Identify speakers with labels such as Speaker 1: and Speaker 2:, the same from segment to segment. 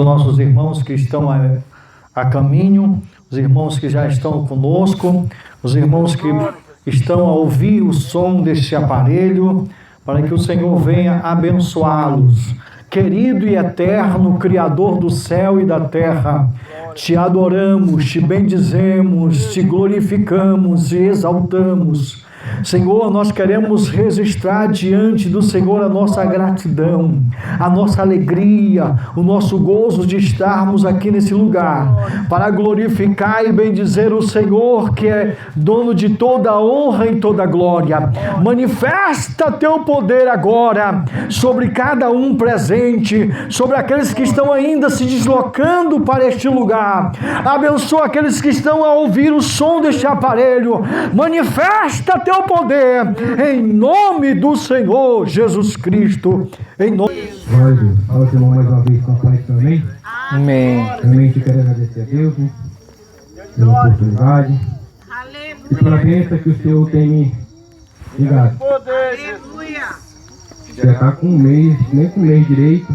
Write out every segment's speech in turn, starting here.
Speaker 1: nossos irmãos que estão a caminho, os irmãos que já estão conosco, os irmãos que estão a ouvir o som deste aparelho, para que o Senhor venha abençoá-los. Querido e eterno Criador do céu e da terra, te adoramos, te bendizemos, te glorificamos e exaltamos. Senhor, nós queremos registrar diante do Senhor a nossa gratidão, a nossa alegria, o nosso gozo de estarmos aqui nesse lugar, para glorificar e bendizer o Senhor, que é dono de toda a honra e toda a glória. Manifesta teu poder agora sobre cada um presente, sobre aqueles que estão ainda se deslocando para este lugar. Abençoa aqueles que estão a ouvir o som deste aparelho. Manifesta teu poder, em nome do Senhor Jesus Cristo, em nome...
Speaker 2: Glória a Deus. Fala, irmão, mais uma vez com a paz também.
Speaker 1: Amém.
Speaker 2: Também te quero agradecer a Deus, né, pela oportunidade e pela bênção que o Senhor tem me dado. Já está com um mês, nem com um mês direito,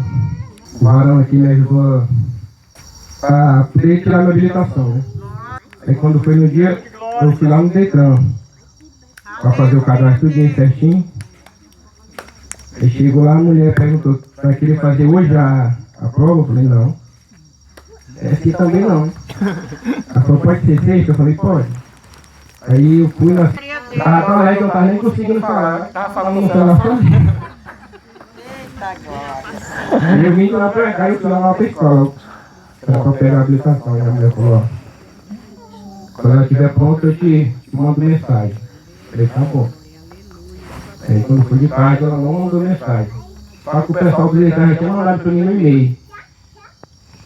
Speaker 2: o varão aqui me ajudou a poder tirar minha habilitação, né? Aí quando foi no dia, eu fui lá no Detran para fazer o cadastro tudinho certinho. Aí chegou lá, a mulher perguntou para querer fazer hoje a prova. Eu falei, não. É aqui também não. Ela falou, pode ser sexta? Eu falei, pode. Aí eu fui na... Tava lá que eu tava nem conseguindo falar. Tava falando no telefone. Aí eu vim lá pra cá e eu fui lá pra escola. Pra pegar a habilitação. E a mulher falou, ó, quando ela estiver pronta eu te mando mensagem. Eu falei, tá bom. Aí quando foi de tarde ela não mandou mensagem. Só que o pessoal do Detran já tinha mandado pra mim no e-mail.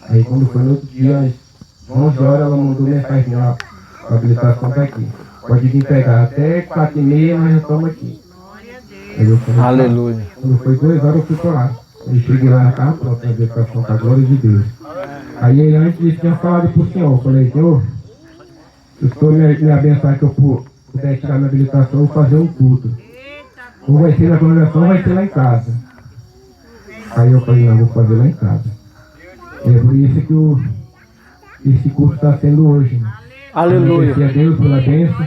Speaker 2: Aí quando foi no outro dia, às 11 horas, ela mandou mensagem, ó, a habilitação tá aqui. Pode vir pegar até 4h30, nós já estamos aqui. Aí eu falei,
Speaker 1: aleluia.
Speaker 2: Tá. Quando foi 2 horas eu fui pra lá. Aí cheguei lá na casa, pronto, a habilitação tá, glória de Deus. Aí ele antes disso tinha falado pro senhor, eu falei, senhor, se o senhor me abençoar que eu puder tirar minha habilitação, eu vou fazer um culto. Ou vai ser na congregação ou vai ser lá em casa. Aí eu falei, não, eu vou fazer lá em casa. E é por isso que esse curso está sendo hoje.
Speaker 1: Aleluia.
Speaker 2: Agradecer a Deus pela bênção.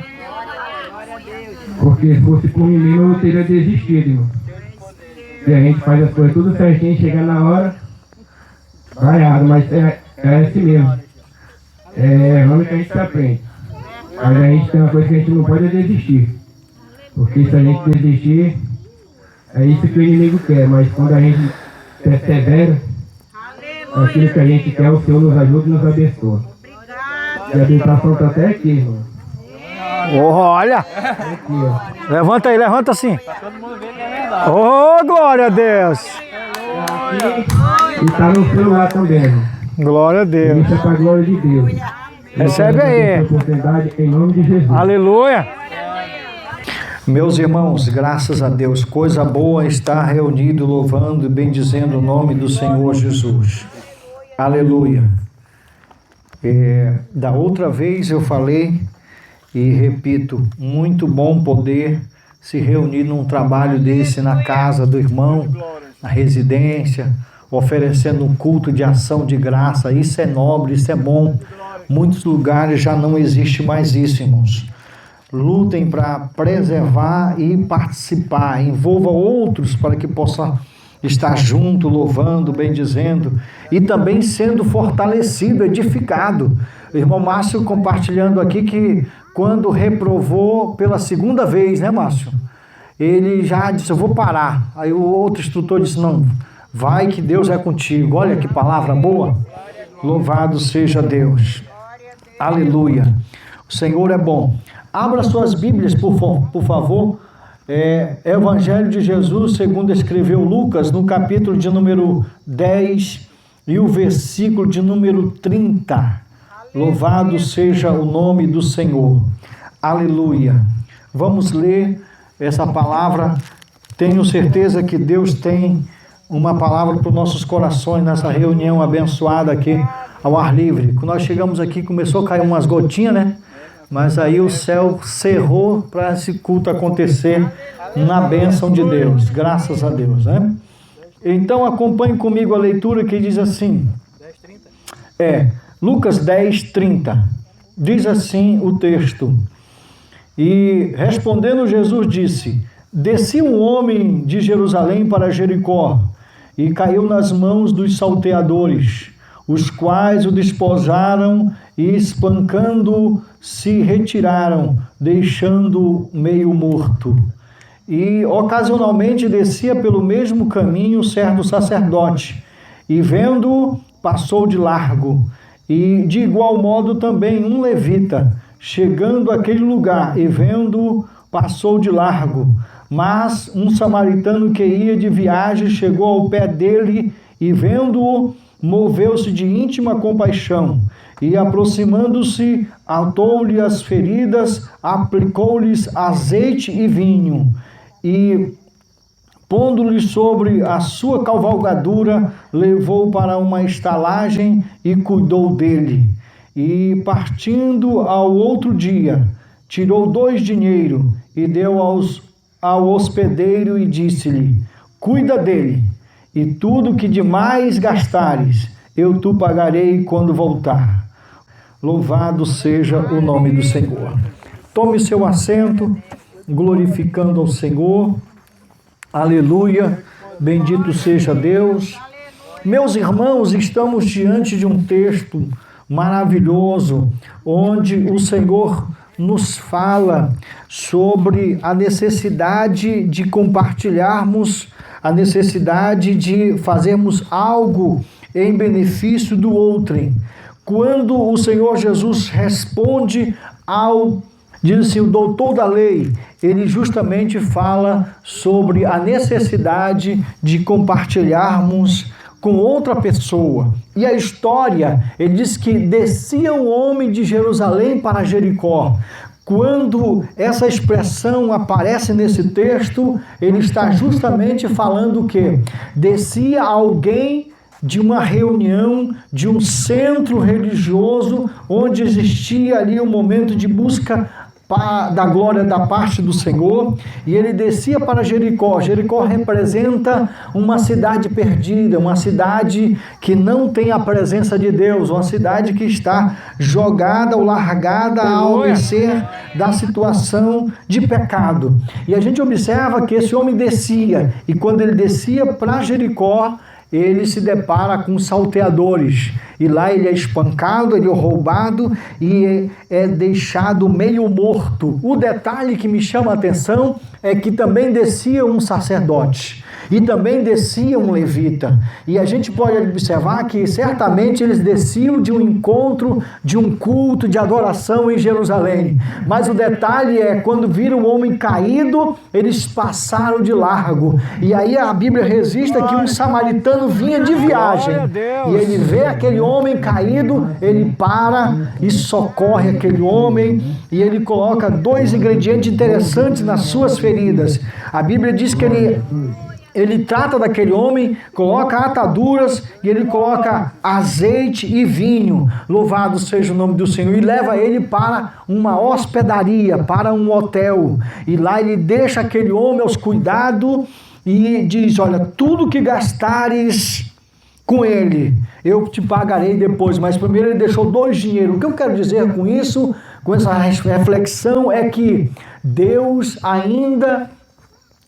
Speaker 2: Porque se fosse por mim mesmo, eu teria desistido, irmão. E a gente faz as coisas tudo certinho, chega na hora, vai errado, mas é assim mesmo. É errando que a gente se aprende. Mas a gente tem uma coisa que a gente não pode desistir. Porque se a gente desistir, é isso que o inimigo quer. Mas quando a gente persevera, aquilo que a gente quer, o Senhor nos ajuda e nos abençoa. E a habilitação está até aqui, irmão.
Speaker 1: Olha!
Speaker 2: Aqui, ó.
Speaker 1: Levanta aí, levanta assim. Oh, glória a Deus!
Speaker 2: E está no celular também, irmão.
Speaker 1: Glória a Deus.
Speaker 2: Isso é para a glória de Deus.
Speaker 1: Recebe aí.
Speaker 2: Oportunidade em nome de Jesus.
Speaker 1: Aleluia! Meus irmãos, graças a Deus, coisa boa estar reunido, louvando e bendizendo o nome do Senhor Jesus. Aleluia. Da outra vez eu falei e repito, muito bom poder se reunir num trabalho desse na casa do irmão, na residência, oferecendo um culto de ação de graça. Isso é nobre, isso é bom. Muitos lugares já não existe mais isso, irmãos. Lutem para preservar e participar. Envolva outros para que possa estar junto, louvando, bendizendo e também sendo fortalecido, edificado. O irmão Márcio compartilhando aqui que quando reprovou pela segunda vez, né, Márcio? Ele já disse, eu vou parar. Aí o outro instrutor disse, não, vai que Deus é contigo. Olha que palavra boa. Louvado seja Deus. Aleluia. O Senhor é bom. Abra suas Bíblias, por favor. Evangelho de Jesus, segundo escreveu Lucas, no capítulo de número 10 e o versículo de número 30. Louvado seja o nome do Senhor. Aleluia. Vamos ler essa palavra. Tenho certeza que Deus tem uma palavra para os nossos corações nessa reunião abençoada aqui ao ar livre. Quando nós chegamos aqui, começou a cair umas gotinhas, né? Mas aí o céu cerrou para esse culto acontecer na bênção de Deus, graças a Deus, né? Então acompanhe comigo a leitura que diz assim, Lucas 10, 30. Diz assim o texto: e respondendo Jesus disse: descia um homem de Jerusalém para Jericó e caiu nas mãos dos salteadores, os quais o despojaram e espancando se retiraram, deixando meio morto. E ocasionalmente descia pelo mesmo caminho certo sacerdote, e vendo-o, passou de largo. E de igual modo também um levita, chegando àquele lugar e vendo-o, passou de largo. Mas um samaritano que ia de viagem chegou ao pé dele e vendo-o, moveu-se de íntima compaixão. E aproximando-se, atou-lhe as feridas, aplicou-lhes azeite e vinho. E pondo-lhe sobre a sua cavalgadura, levou para uma estalagem e cuidou dele. E partindo ao outro dia, tirou 2 dinheiros e deu ao hospedeiro e disse-lhe: cuida dele, e tudo que demais gastares, eu te pagarei quando voltar. Louvado seja o nome do Senhor. Tome seu assento, glorificando ao Senhor. Aleluia, bendito seja Deus. Meus irmãos, estamos diante de um texto maravilhoso, onde o Senhor nos fala sobre a necessidade de compartilharmos, a necessidade de fazermos algo em benefício do outrem. Quando o Senhor Jesus responde diz assim, o doutor da lei, ele justamente fala sobre a necessidade de compartilharmos com outra pessoa. E a história, ele diz que descia um homem de Jerusalém para Jericó. Quando essa expressão aparece nesse texto, ele está justamente falando o quê? Descia alguém de uma reunião, de um centro religioso, onde existia ali um momento de busca da glória da parte do Senhor, e ele descia para Jericó. Jericó representa uma cidade perdida, uma cidade que não tem a presença de Deus, uma cidade que está jogada ou largada ao mercê da situação de pecado. E a gente observa que esse homem descia, e quando ele descia para Jericó, ele se depara com salteadores, e lá ele é espancado, ele é roubado e é deixado meio morto. O detalhe que me chama a atenção é que também descia um sacerdote e também descia um levita, e a gente pode observar que certamente eles desciam de um encontro, de um culto, de adoração em Jerusalém, mas o detalhe é, quando viram o homem caído, eles passaram de largo. E aí a Bíblia registra que um samaritano vinha de viagem, e ele vê aquele homem caído, ele para e socorre aquele homem, e ele coloca 2 ingredientes interessantes nas suas feridas. A Bíblia diz que ele trata daquele homem, coloca ataduras e ele coloca azeite e vinho, louvado seja o nome do Senhor, e leva ele para uma hospedaria, para um hotel, e lá ele deixa aquele homem aos cuidados e diz: olha, tudo que gastares com ele, eu te pagarei depois. Mas primeiro ele deixou 2 dinheiros. O que eu quero dizer com isso, com essa reflexão, é que Deus ainda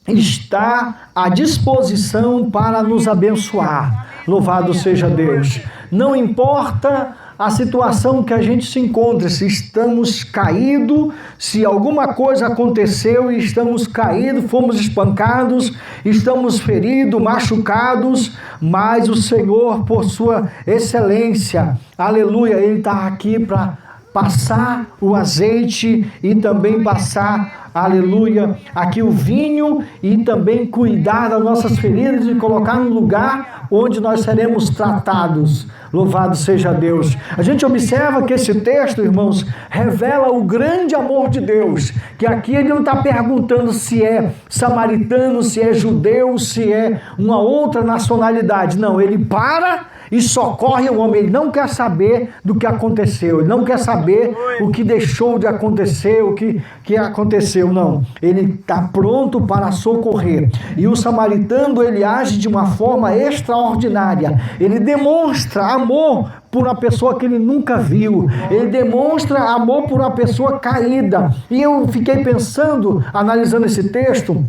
Speaker 1: está à disposição para nos abençoar. Louvado seja Deus. Não importa a situação que a gente se encontra, se estamos caídos, se alguma coisa aconteceu e estamos caídos, fomos espancados, estamos feridos, machucados, mas o Senhor, por sua excelência, aleluia, Ele está aqui para passar o azeite e também passar, aleluia, aqui o vinho, e também cuidar das nossas feridas e colocar no lugar onde nós seremos tratados. Louvado seja Deus. A gente observa que esse texto, irmãos, revela o grande amor de Deus, que aqui ele não está perguntando se é samaritano, se é judeu, se é uma outra nacionalidade. Não, ele para e socorre o homem. Ele não quer saber do que aconteceu, ele não quer saber o que deixou de acontecer, o que aconteceu, não. Ele está pronto para socorrer. E o samaritano, ele age de uma forma extraordinária. Ele demonstra amor por uma pessoa que ele nunca viu. Ele demonstra amor por uma pessoa caída. E eu fiquei pensando, analisando esse texto,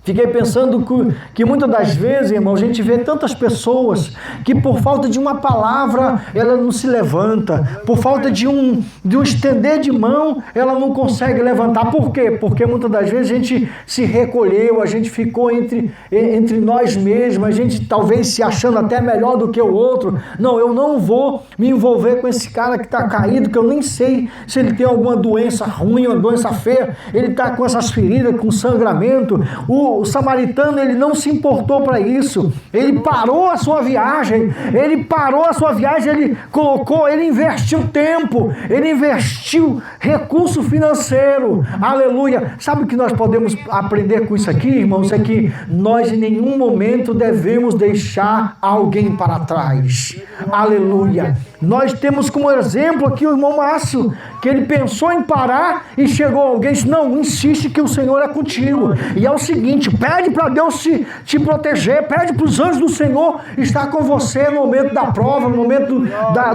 Speaker 1: fiquei pensando que muitas das vezes, irmão, a gente vê tantas pessoas que por falta de uma palavra, ela não se levanta. Por falta de um estender de mão, ela não consegue levantar. Por quê? Porque muitas das vezes a gente se recolheu, a gente ficou entre nós mesmos, a gente talvez se achando até melhor do que o outro. Não, eu não vou me envolver com esse cara que está caído, que eu nem sei se ele tem alguma doença ruim, uma doença feia, ele está com essas feridas, com sangramento. O samaritano, ele não se importou para isso. Ele parou a sua viagem, ele investiu tempo, ele investiu recurso financeiro. Aleluia. Sabe o que nós podemos aprender com isso aqui, irmãos? É que nós em nenhum momento devemos deixar alguém para trás. Aleluia. Nós temos como exemplo aqui o irmão Márcio, que ele pensou em parar e chegou alguém e disse, não, insiste que o Senhor é contigo. E é o seguinte, pede para Deus te proteger, pede para os anjos do Senhor estar com você no momento da prova, no momento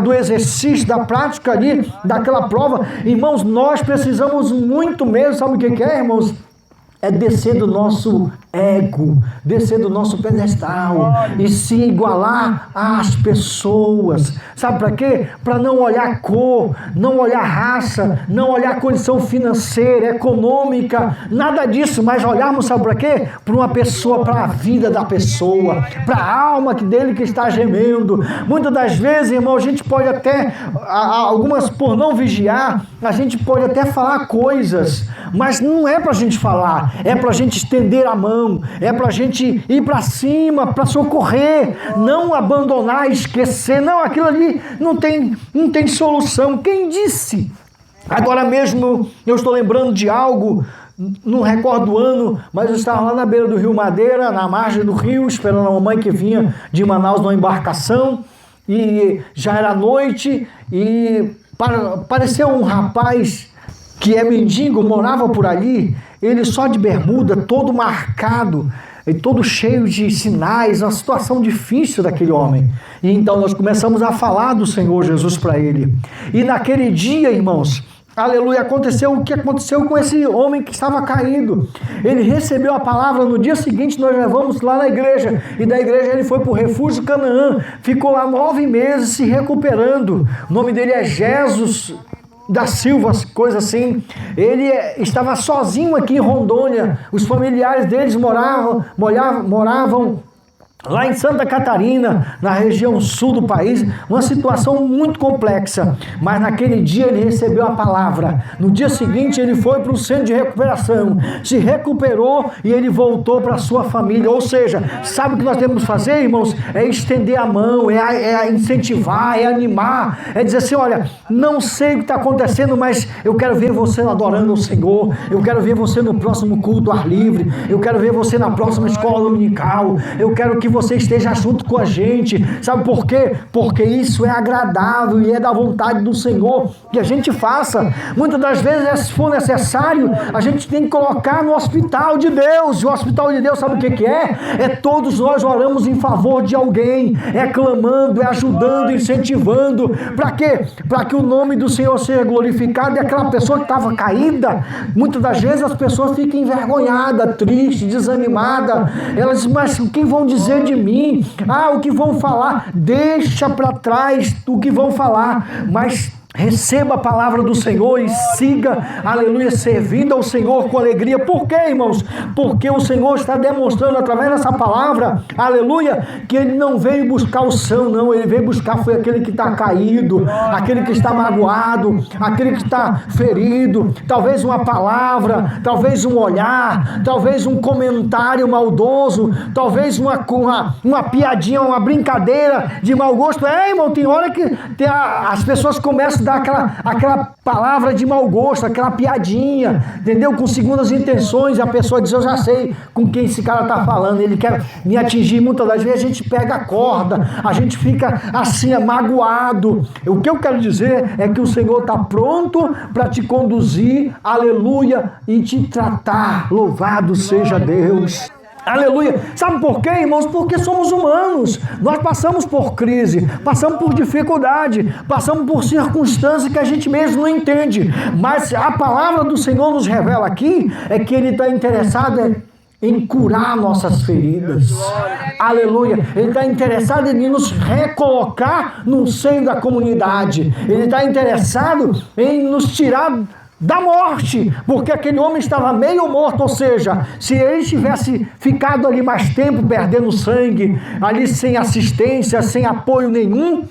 Speaker 1: do exercício, da prática ali, daquela prova. Irmãos, nós precisamos muito mesmo, sabe o que é, irmãos? É descer do nosso ego, descer do nosso pedestal e se igualar às pessoas. Sabe para quê? Para não olhar cor, não olhar raça, não olhar condição financeira, econômica, nada disso, mas olharmos, sabe para quê? Para uma pessoa, para a vida da pessoa, para a alma dele que está gemendo. Muitas das vezes, irmão, a gente pode até, algumas por não vigiar, a gente pode até falar coisas, mas não é para a gente falar, é para a gente estender a mão, é para a gente ir para cima, para socorrer, não abandonar, esquecer. Não, aquilo ali não tem solução. Quem disse? Agora mesmo eu estou lembrando de algo, não recordo o ano, mas eu estava lá na beira do Rio Madeira, na margem do rio, esperando a mamãe que vinha de Manaus numa embarcação, e já era noite, e apareceu um rapaz que é mendigo, morava por ali, ele só de bermuda, todo marcado, e todo cheio de sinais, uma situação difícil daquele homem. E então nós começamos a falar do Senhor Jesus para ele. E naquele dia, irmãos, aleluia, aconteceu o que aconteceu com esse homem que estava caído. Ele recebeu a palavra, no dia seguinte nós levamos lá na igreja, e da igreja ele foi para o Refúgio Canaã, ficou lá 9 meses se recuperando. O nome dele é Jesus da Silva, coisa assim. Ele estava sozinho aqui em Rondônia, os familiares deles moravam lá em Santa Catarina, na região sul do país, uma situação muito complexa, mas naquele dia ele recebeu a palavra. No dia seguinte ele foi para o centro de recuperação, se recuperou e ele voltou para a sua família. Ou seja, sabe o que nós temos que fazer, irmãos? É estender a mão, é incentivar, é animar, é dizer assim, olha, não sei o que está acontecendo, mas eu quero ver você adorando o Senhor, eu quero ver você no próximo culto ao ar livre, eu quero ver você na próxima escola dominical, eu quero que você esteja junto com a gente. Sabe por quê? Porque isso é agradável e é da vontade do Senhor que a gente faça. Muitas das vezes, se for necessário, a gente tem que colocar no hospital de Deus. E o hospital de Deus, sabe o que é? É todos nós oramos em favor de alguém, é clamando, é ajudando, incentivando. Para quê? Para que o nome do Senhor seja glorificado. E aquela pessoa que estava caída, muitas das vezes as pessoas ficam envergonhadas, tristes, desanimadas. Elas dizem, mas o que vão dizer de mim? O que vão falar? Deixa para trás o que vão falar, mas receba a palavra do Senhor e siga, aleluia, servindo ao Senhor com alegria. Por quê, irmãos? Porque o Senhor está demonstrando através dessa palavra, aleluia, que Ele não veio buscar o são, não. Ele veio buscar foi aquele que está caído, aquele que está magoado, aquele que está ferido. Talvez uma palavra, talvez um olhar, talvez um comentário maldoso, talvez uma piadinha, uma brincadeira de mau gosto. Irmão, tem hora que as pessoas começam dá aquela palavra de mau gosto, aquela piadinha, entendeu? Com segundas intenções, e a pessoa diz, eu já sei com quem esse cara está falando, ele quer me atingir. Muitas das vezes a gente pega a corda, a gente fica assim, magoado. O que eu quero dizer é que o Senhor está pronto para te conduzir, aleluia, e te tratar. Louvado seja Deus. Aleluia. Sabe por quê, irmãos? Porque somos humanos. Nós passamos por crise, passamos por dificuldade, passamos por circunstâncias que a gente mesmo não entende. Mas a palavra do Senhor nos revela aqui é que Ele está interessado em curar nossas feridas. Aleluia. Ele está interessado em nos recolocar no seio da comunidade. Ele está interessado em nos tirar da morte, porque aquele homem estava meio morto, ou seja, se ele tivesse ficado ali mais tempo perdendo sangue, ali sem assistência, sem apoio nenhum,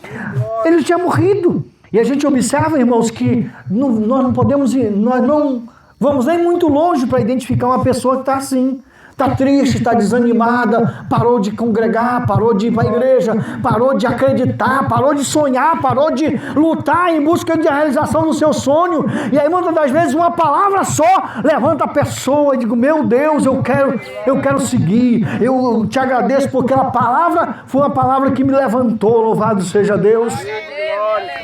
Speaker 1: ele tinha morrido. E a gente observa, irmãos, que nós não podemos ir, nós não vamos nem muito longe para identificar uma pessoa que está assim. Está triste, está desanimada, parou de congregar, parou de ir para a igreja, parou de acreditar, parou de sonhar, parou de lutar em busca de realização do seu sonho. E aí muitas das vezes uma palavra só levanta a pessoa e digo, meu Deus, eu quero seguir, eu te agradeço porque a palavra foi uma palavra que me levantou, louvado seja Deus.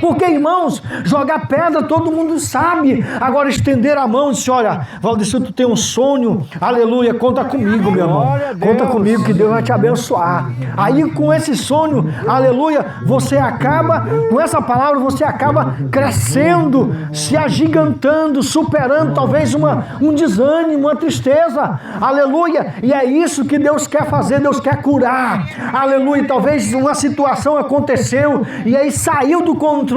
Speaker 1: Porque, irmãos, jogar pedra todo mundo sabe. Agora estender a mão e dizer, olha, Valdeci, tu tem um sonho, aleluia, conta comigo, meu irmão. Conta comigo que Deus vai te abençoar. Aí com esse sonho, aleluia, você acaba, com essa palavra, você acaba crescendo, se agigantando, superando talvez um desânimo, uma tristeza, aleluia. E é isso que Deus quer fazer, Deus quer curar, aleluia. Talvez uma situação aconteceu e aí saiu do controle,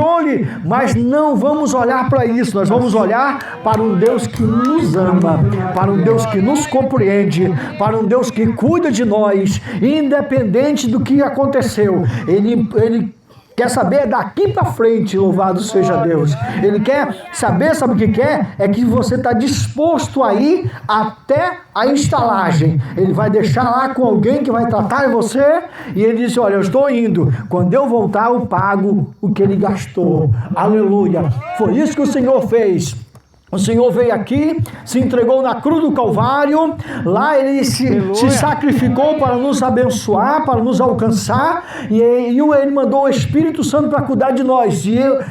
Speaker 1: mas não vamos olhar para isso, nós vamos olhar para um Deus que nos ama, para um Deus que nos compreende, para um Deus que cuida de nós, independente do que aconteceu. Ele quer saber daqui para frente, louvado seja Deus. Ele quer saber, sabe o que quer? É que você está disposto a ir até a estalagem. Ele vai deixar lá com alguém que vai tratar você e ele diz, olha, eu estou indo. Quando eu voltar, eu pago o que ele gastou. Aleluia. Foi isso que o Senhor fez. O Senhor veio aqui, se entregou na cruz do Calvário, lá Ele se sacrificou para nos abençoar, para nos alcançar, e Ele mandou o Espírito Santo para cuidar de nós.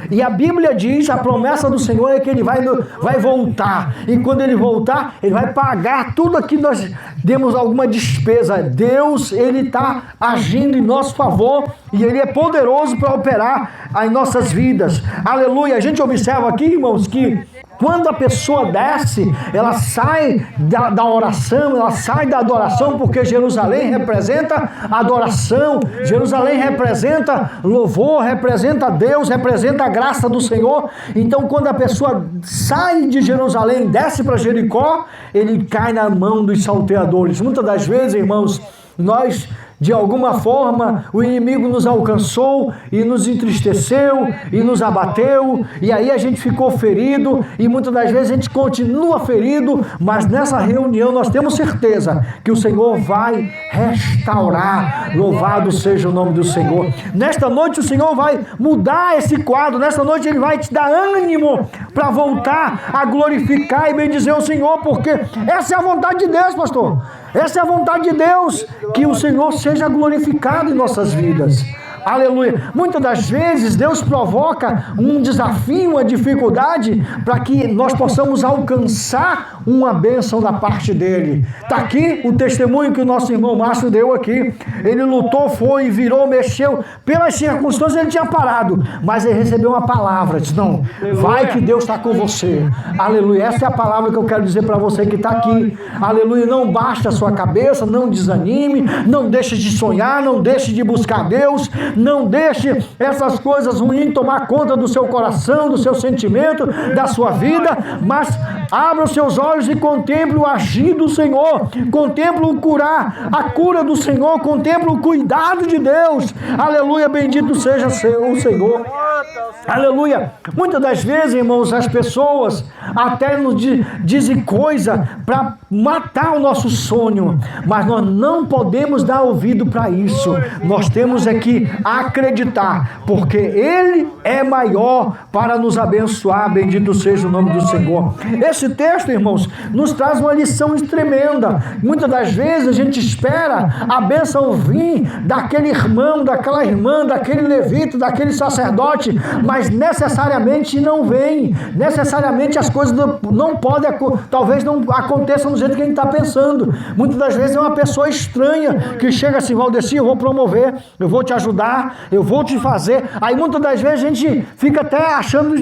Speaker 1: E a Bíblia diz, a promessa do Senhor é que Ele vai voltar, e quando Ele voltar, Ele vai pagar tudo aquilo que nós demos alguma despesa. Deus, Ele está agindo em nosso favor, e Ele é poderoso para operar em nossas vidas. Aleluia! A gente observa aqui, irmãos, que quando a pessoa desce, ela sai da oração, ela sai da adoração, porque Jerusalém representa adoração, Jerusalém representa louvor, representa Deus, representa a graça do Senhor. Então, quando a pessoa sai de Jerusalém, desce para Jericó, ele cai na mão dos salteadores. Muitas das vezes, irmãos, nós, de alguma forma, o inimigo nos alcançou e nos entristeceu e nos abateu, e aí a gente ficou ferido, e muitas das vezes a gente continua ferido, mas nessa reunião nós temos certeza que o Senhor vai restaurar. Louvado seja o nome do Senhor. Nesta noite o Senhor vai mudar esse quadro, nesta noite Ele vai te dar ânimo para voltar a glorificar e bendizer o Senhor, porque essa é a vontade de Deus, pastor. Essa é a vontade de Deus, que o Senhor seja glorificado em nossas vidas. Aleluia. Muitas das vezes Deus provoca um desafio, uma dificuldade, para que nós possamos alcançar uma bênção da parte dele. Está aqui o testemunho que o nosso irmão Márcio deu aqui. Ele lutou, foi, virou, mexeu. Pelas circunstâncias ele tinha parado, mas ele recebeu uma palavra. Disse, não, vai que Deus está com você. Aleluia. Essa é a palavra que eu quero dizer para você que está aqui. Aleluia. Não basta a sua cabeça, não desanime, não deixe de sonhar, não deixe de buscar Deus. Não deixe essas coisas ruins tomar conta do seu coração, do seu sentimento, da sua vida, mas abra os seus olhos e contemple o agir do Senhor, contemple o curar, a cura do Senhor, contemple o cuidado de Deus. Aleluia, bendito seja o Senhor. Aleluia. Muitas das vezes, irmãos, as pessoas até nos dizem coisa para matar o nosso sonho, mas nós não podemos dar ouvido para isso. Nós temos é que acreditar, porque Ele é maior para nos abençoar. Bendito seja o nome do Senhor. Esse texto, irmãos, nos traz uma lição tremenda. Muitas das vezes a gente espera a bênção vir daquele irmão, daquela irmã, daquele levita, daquele sacerdote, mas necessariamente não vem. Necessariamente as coisas não podem, talvez não aconteçam do jeito que a gente está pensando. Muitas das vezes é uma pessoa estranha que chega assim: Valdeci, eu vou promover, eu vou te ajudar, eu vou te fazer. Aí muitas das vezes a gente fica até achando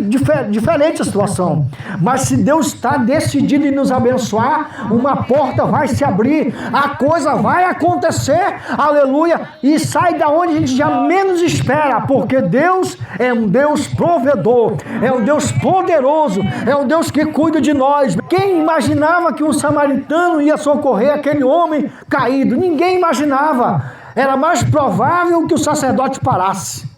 Speaker 1: diferente a situação. Mas se Deus está decidido em nos abençoar, uma porta vai se abrir, a coisa vai acontecer, aleluia, e sai da onde a gente já menos espera, porque Deus é um Deus provedor, é um Deus poderoso, é um Deus que cuida de nós. Quem imaginava que um samaritano ia socorrer aquele homem caído? Ninguém imaginava. Era mais provável que o sacerdote parasse.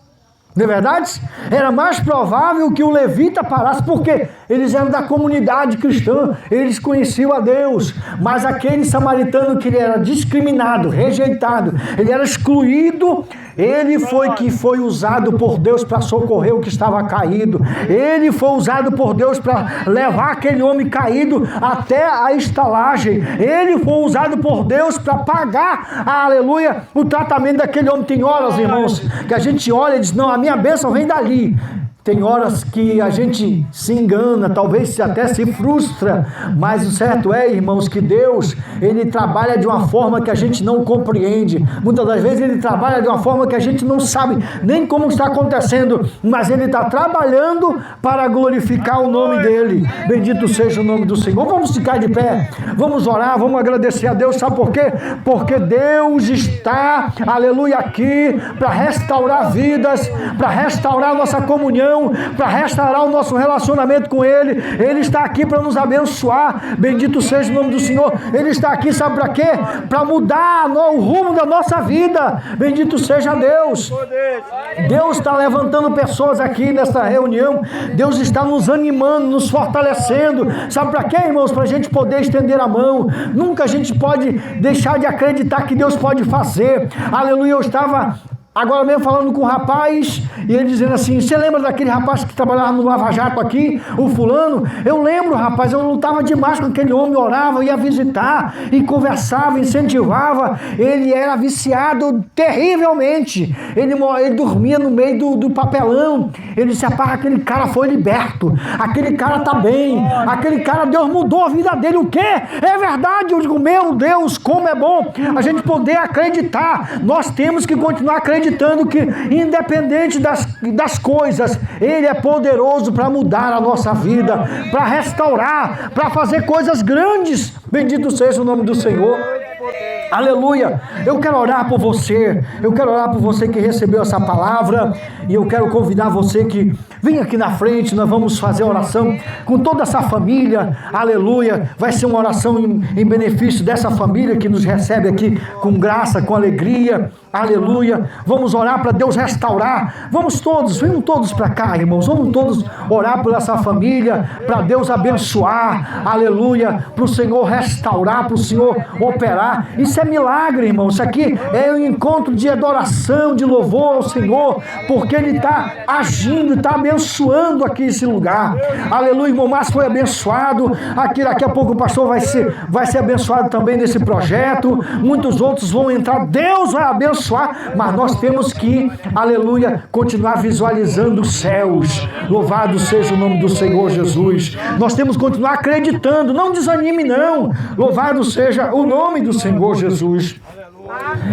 Speaker 1: Não é verdade? Era mais provável que o levita parasse, porque eles eram da comunidade cristã, eles conheciam a Deus. Mas aquele samaritano que ele era discriminado, rejeitado, ele era excluído, ele foi usado por Deus para socorrer o que estava caído. Ele foi usado por Deus para levar aquele homem caído até a estalagem. Ele foi usado por Deus para pagar, aleluia, o tratamento daquele homem. Tem horas, irmãos, que a gente olha e diz: não, a minha bênção vem dali. Tem horas que a gente se engana, talvez até se frustra, mas o certo é, irmãos, que Deus, Ele trabalha de uma forma que a gente não compreende. Muitas das vezes Ele trabalha de uma forma que a gente não sabe nem como está acontecendo, mas Ele está trabalhando para glorificar o nome dEle. Bendito seja o nome do Senhor. Vamos ficar de pé, vamos orar, vamos agradecer a Deus. Sabe por quê? Porque Deus está, aleluia, aqui para restaurar vidas, para restaurar nossa comunhão, para restaurar o nosso relacionamento com Ele. Ele está aqui para nos abençoar. Bendito seja o nome do Senhor. Ele está aqui, sabe para quê? Para mudar o rumo da nossa vida. Bendito seja Deus. Deus está levantando pessoas aqui nesta reunião. Deus está nos animando, nos fortalecendo. Sabe para quê, irmãos? Para a gente poder estender a mão. Nunca a gente pode deixar de acreditar que Deus pode fazer. Aleluia. Eu estava agora mesmo falando com um rapaz, e ele dizendo assim: você lembra daquele rapaz que trabalhava no Lava Jato aqui, o fulano? Eu lembro, rapaz, eu lutava demais com aquele homem, orava, ia visitar, e conversava, incentivava. Ele era viciado terrivelmente, ele dormia no meio do papelão. Ele disse: rapaz, aquele cara foi liberto, aquele cara tá bem, aquele cara, Deus mudou a vida dele. O quê? É verdade. Eu digo: meu Deus, como é bom a gente poder acreditar. Nós temos que continuar acreditando que, independente das coisas, Ele é poderoso para mudar a nossa vida, para restaurar, para fazer coisas grandes. Bendito seja o nome do Senhor. Aleluia. Eu quero orar por você. Eu quero orar por você que recebeu essa palavra. E eu quero convidar você que vem aqui na frente. Nós vamos fazer oração com toda essa família. Aleluia. Vai ser uma oração em benefício dessa família que nos recebe aqui com graça, com alegria. Aleluia. Vamos orar para Deus restaurar. Vamos todos, venham todos para cá, irmãos. Vamos todos orar por essa família, para Deus abençoar. Aleluia. Para o Senhor restaurar, para o Senhor operar. Isso é milagre, irmão. Isso aqui é um encontro de adoração, de louvor ao Senhor, porque Ele está agindo, está abençoando aqui esse lugar. Aleluia. Irmão Márcio foi abençoado. Aqui daqui a pouco o pastor vai ser abençoado também nesse projeto. Muitos outros vão entrar. Deus vai abençoar. Mas nós temos que, aleluia, continuar visualizando os céus. Louvado seja o nome do Senhor Jesus. Nós temos que continuar acreditando. Não desanime, não. Louvado seja o nome do Senhor Jesus.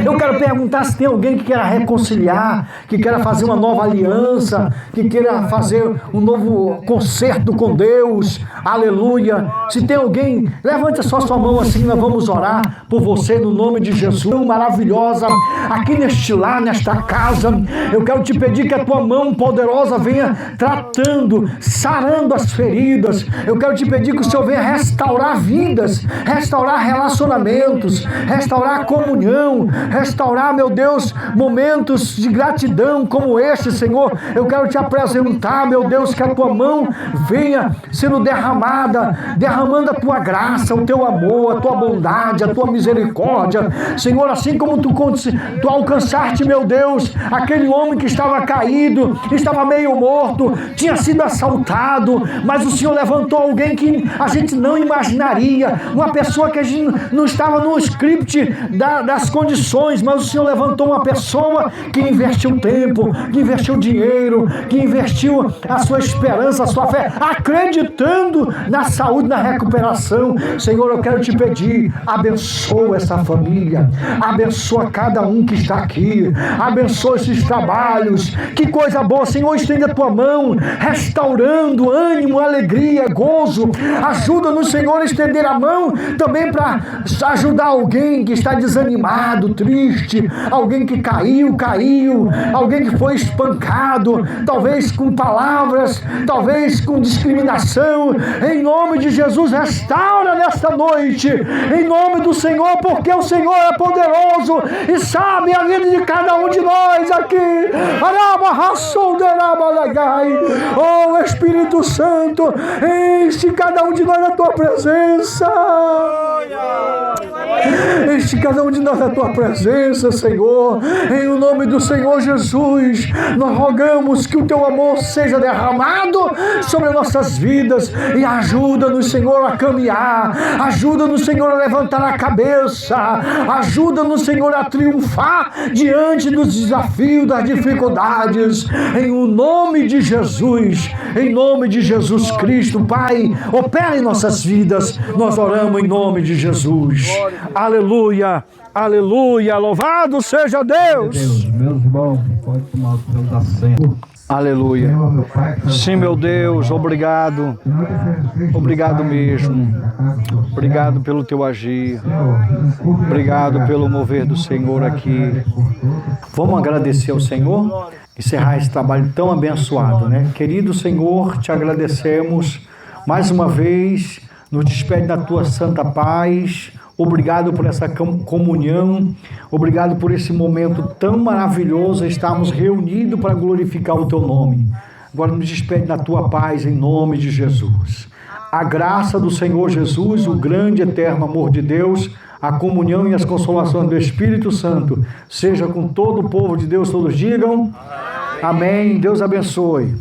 Speaker 1: Eu quero perguntar se tem alguém que queira reconciliar, que queira fazer uma nova aliança, que queira fazer um novo concerto com Deus. Aleluia. Se tem alguém, levante só sua mão assim, nós vamos orar por você no nome de Jesus. Maravilhosa, aqui neste lar, nesta casa, eu quero te pedir que a tua mão poderosa venha tratando, sarando as feridas. Eu quero te pedir que o Senhor venha restaurar vidas, restaurar relacionamentos, restaurar a comunhão, coração, restaurar, meu Deus, momentos de gratidão como este, Senhor. Eu quero te apresentar, meu Deus, que a tua mão venha sendo derramada, derramando a tua graça, o teu amor, a tua bondade, a tua misericórdia. Senhor, assim como tu alcançaste, meu Deus, aquele homem que estava caído, estava meio morto, tinha sido assaltado, mas o Senhor levantou alguém que a gente não imaginaria, uma pessoa que a gente não estava no script das condições, mas o Senhor levantou uma pessoa que investiu tempo, que investiu dinheiro, que investiu a sua esperança, a sua fé, acreditando na saúde, na recuperação. Senhor, eu quero te pedir, abençoa essa família, abençoa cada um que está aqui, abençoa esses trabalhos, que coisa boa, Senhor, estende a tua mão, restaurando ânimo, alegria, gozo. Ajuda-nos, Senhor, a estender a mão também para ajudar alguém que está desanimado, triste, alguém que caiu, alguém que foi espancado, talvez com palavras, talvez com discriminação. Em nome de Jesus, restaura nesta noite, em nome do Senhor, porque o Senhor é poderoso e sabe a vida de cada um de nós aqui. Oh, Espírito Santo, enche cada um de nós na tua presença. Enche cada um de nós na tua presença, Senhor. Em o nome do Senhor Jesus, nós rogamos que o teu amor seja derramado sobre nossas vidas e ajuda-nos, Senhor, a caminhar. Ajuda-nos, Senhor, a levantar a cabeça. Ajuda-nos, Senhor, a triunfar diante dos desafios, das dificuldades. Em o nome de Jesus, em nome de Jesus Cristo, Pai, opera em nossas vidas. Nós oramos em nome de Jesus. Aleluia, aleluia, louvado seja Deus.
Speaker 2: Meus irmãos, pode tomar os seus assentos.
Speaker 1: Aleluia. Sim, meu Deus, obrigado. Obrigado mesmo. Obrigado pelo teu agir. Obrigado pelo mover do Senhor aqui. Vamos agradecer ao Senhor, encerrar esse trabalho tão abençoado, né? Querido Senhor, te agradecemos mais uma vez, nos despede da tua santa paz. Obrigado por essa comunhão, obrigado por esse momento tão maravilhoso, estarmos reunidos para glorificar o teu nome. Agora nos despede da tua paz em nome de Jesus. A graça do Senhor Jesus, o grande e eterno amor de Deus, a comunhão e as consolações do Espírito Santo, seja com todo o povo de Deus, todos digam amém. Deus abençoe.